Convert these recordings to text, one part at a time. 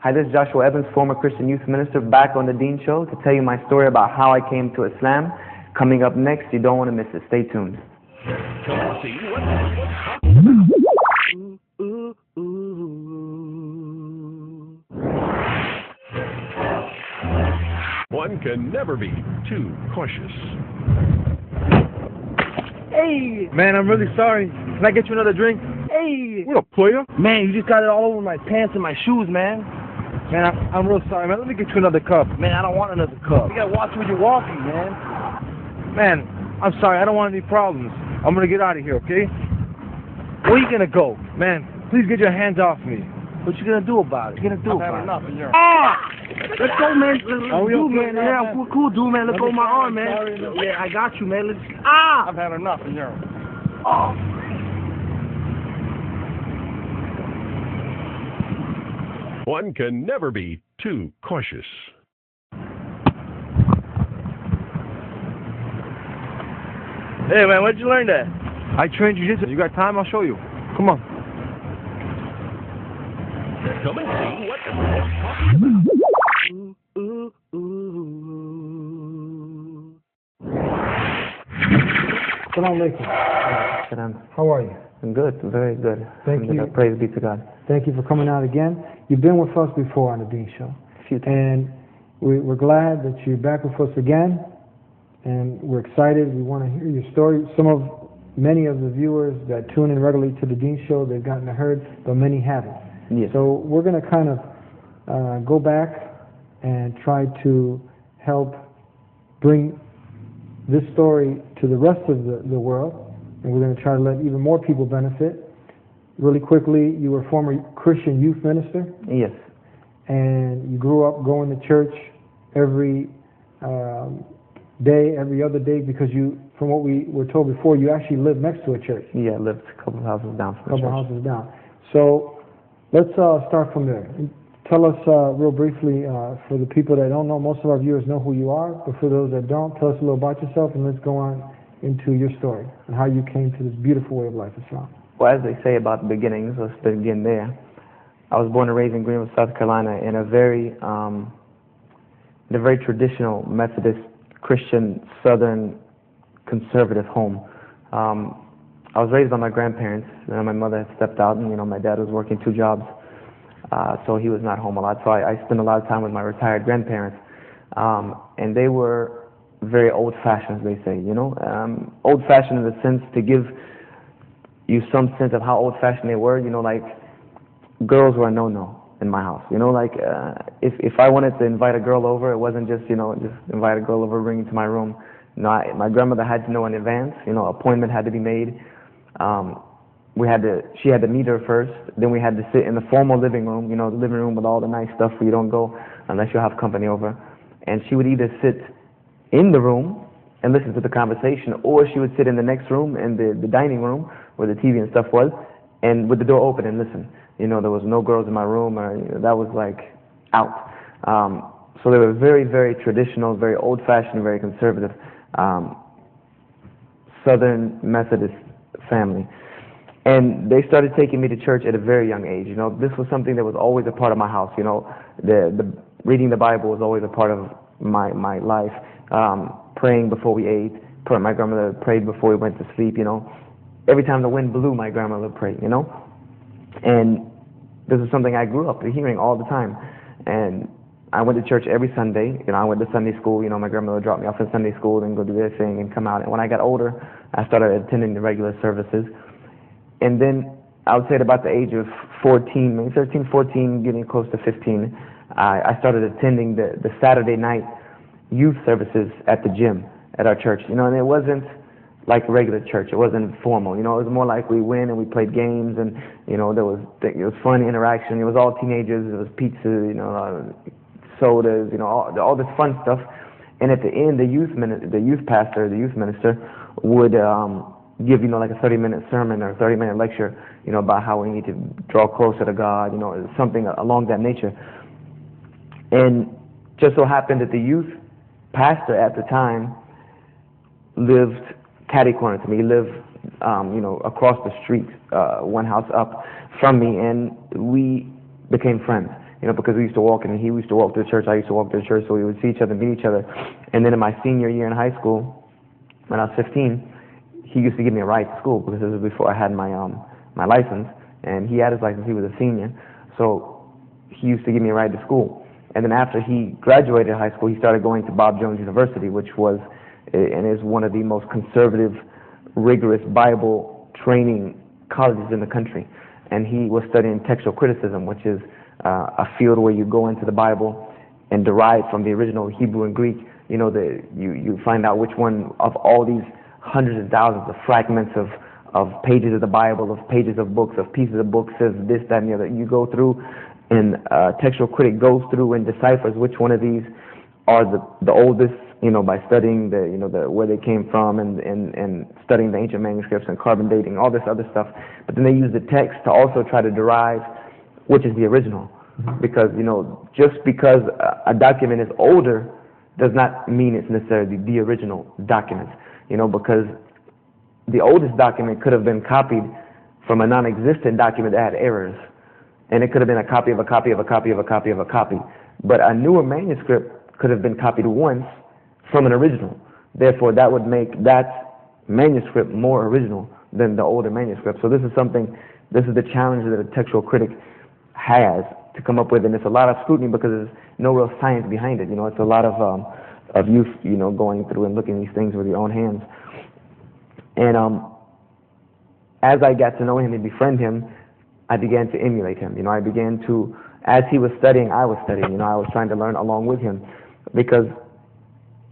Hi, this is Joshua Evans, former Christian youth minister, back on the Dean Show to tell you my story about how I came to Islam. Coming up next, you don't want to miss it. Stay tuned. Come and see what's One can never be too cautious. Hey! Man, I'm really sorry. Can I get you another drink? Hey! What up, player? Man, you just got it all over my pants and my shoes, man. Man, I'm real sorry, man. Let me get you another cup. Man, I don't want another cup. You gotta watch where you're walking, man. Man, I'm sorry. I don't want any problems. I'm gonna get out of here, okay? Where you gonna go? Man, please get your hands off me. What you gonna do about it? What you gonna do about it? Enough in your... Ah! Let's go, man. Let's Are we do, okay, man. Yeah, cool, dude, man. Let go of my arm, man. Sorry, Yeah, I got you, man. Ah! I've had enough in your... Oh. One can never be too cautious. Hey, man, where'd you learn that? I trained jiu-jitsu. You got time? I'll show you. Come on. Come and see what everyone's talking about. Assalamu alaikum. Salam. How are you? I'm good, very good. Thank you. Praise be to God. Thank you for coming out again. You've been with us before on the Dean Show. A few times. And we're glad that you're back with us again. And we're excited. We want to hear your story. Many of the viewers that tune in regularly to the Dean Show, they've gotten to heard, but many haven't. Yes. So we're going to kind of go back and try to help bring this story to the rest of the world. And we're going to try to let even more people benefit. Really quickly, you were a former Christian youth minister. Yes. And you grew up going to church every day, every other day, because from what we were told before, you actually lived next to a church. Yeah, I lived a couple of houses down from the church. Houses down. So let's start from there. Tell us real briefly, for the people that don't know, most of our viewers know who you are, but for those that don't, tell us a little about yourself, and let's go on into your story and how you came to this beautiful way of life, Islam. Well, as they say about the beginnings, let's begin there. I was born and raised in Greenville, South Carolina, in a very traditional Methodist Christian Southern conservative home. I was raised by my grandparents. My mother had stepped out, and my dad was working 2 jobs, so he was not home a lot. So I spent a lot of time with my retired grandparents, and they were very old-fashioned, as they say. Old-fashioned in the sense, to give you some sense of how old-fashioned they were. Like, girls were a no-no in my house. If I wanted to invite a girl over, it wasn't just just invite a girl over, bring her to my room. My grandmother had to know in advance. Appointment had to be made. She had to meet her first. Then we had to sit in the formal living room. The living room with all the nice stuff where you don't go unless you have company over. And she would either sit in the room and listen to the conversation, or she would sit in the next room, in the dining room where the TV and stuff was, and with the door open and listen. There was no girls in my room, or that was like out. So they were very, very traditional, very old-fashioned, very conservative Southern Methodist family. And they started taking me to church at a very young age. This was something that was always a part of my house. The reading the Bible was always a part of my life. Praying before we ate. My grandmother prayed before we went to sleep. Every time the wind blew, my grandmother prayed. And this is something I grew up hearing all the time. And I went to church every Sunday. I went to Sunday school. My grandmother dropped me off in Sunday school and go do their thing and come out. And when I got older, I started attending the regular services. And then I would say at about the age of 14, maybe 13, 14, getting close to 15, I started attending the Saturday night youth services at the gym at our church. And it wasn't like regular church. It wasn't formal. It was more like we went and we played games, and it was fun interaction. It was all teenagers. It was pizza, sodas, all this fun stuff. And at the end, the youth minister would give like a 30-minute sermon or a 30-minute lecture, about how we need to draw closer to God, something along that nature. And just so happened that the youth pastor at the time lived catty-corner to me. He lived, across the street, one house up from me, and we became friends. you know, because we used to walk, and he used to walk to the church, I used to walk to the church, so we would see each other, meet each other. And then in my senior year in high school, when I was 15, he used to give me a ride to school, because this was before I had my my license, and he had his license, he was a senior, so he used to give me a ride to school. And then after he graduated high school, he started going to Bob Jones University, which was and is one of the most conservative, rigorous Bible training colleges in the country. And he was studying textual criticism, which is a field where you go into the Bible and derive from the original Hebrew and Greek. You know, you find out which one of all these hundreds and thousands of fragments of pages of the Bible, of pages of books, of pieces of books says this, that, and the other. You go through, and a textual critic goes through and deciphers which one of these are the oldest, you know, by studying the where they came from and studying the ancient manuscripts and carbon dating, all this other stuff. But then they use the text to also try to derive which is the original. Because, you know, just because a document is older does not mean it's necessarily the original document. You know, because the oldest document could have been copied from a non-existent document that had errors. And it could have been a copy of a copy of a copy of a copy of a copy. But a newer manuscript could have been copied once from an original. Therefore, that would make that manuscript more original than the older manuscript. So this is the challenge that a textual critic has to come up with, and it's a lot of scrutiny because there's no real science behind it. You know, it's a lot of youth, you know, going through and looking at these things with your own hands. And as I got to know him and befriend him, I began to emulate him. You know, I began to, as he was studying, I was studying. You know, I was trying to learn along with him,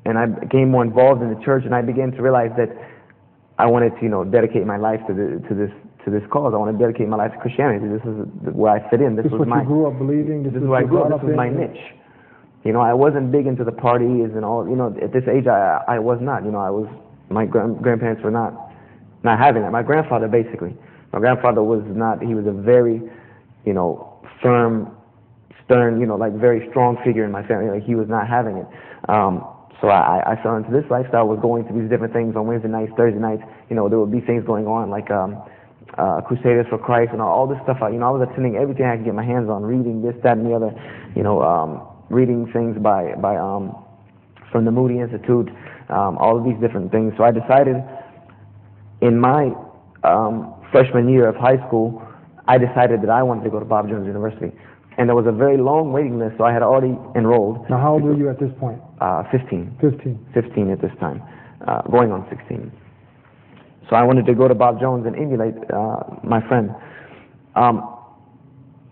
and I became more involved in the church, and I began to realize that I wanted to, you know, dedicate my life to this cause. I want to dedicate my life to Christianity. This is where I fit in. This was what you grew up believing. This is where I grew up. This was my niche. You know, I wasn't big into the parties and all. You know, at this age, I was not. You know, my grandparents were not having that. My grandfather, basically. My grandfather was not. He was a very, you know, firm, stern, you know, like very strong figure in my family. Like, he was not having it. So I fell into this lifestyle. Was going to these different things on Wednesday nights, Thursday nights. You know, there would be things going on like Crusaders for Christ and all this stuff. You know, I was attending everything I could get my hands on, reading this, that, and the other. You know, reading things by from the Moody Institute, all of these different things. So I decided in my freshman year of high school, I decided that I wanted to go to Bob Jones University. And there was a very long waiting list, so I had already enrolled. Now, how old were you at this point? 15. 15 at this time, going on 16. So I wanted to go to Bob Jones and emulate my friend.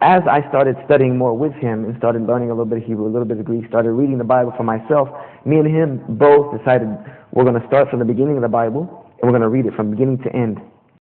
As I started studying more with him and started learning a little bit of Hebrew, a little bit of Greek, started reading the Bible for myself, me and him both decided we're going to start from the beginning of the Bible, and we're going to read it from beginning to end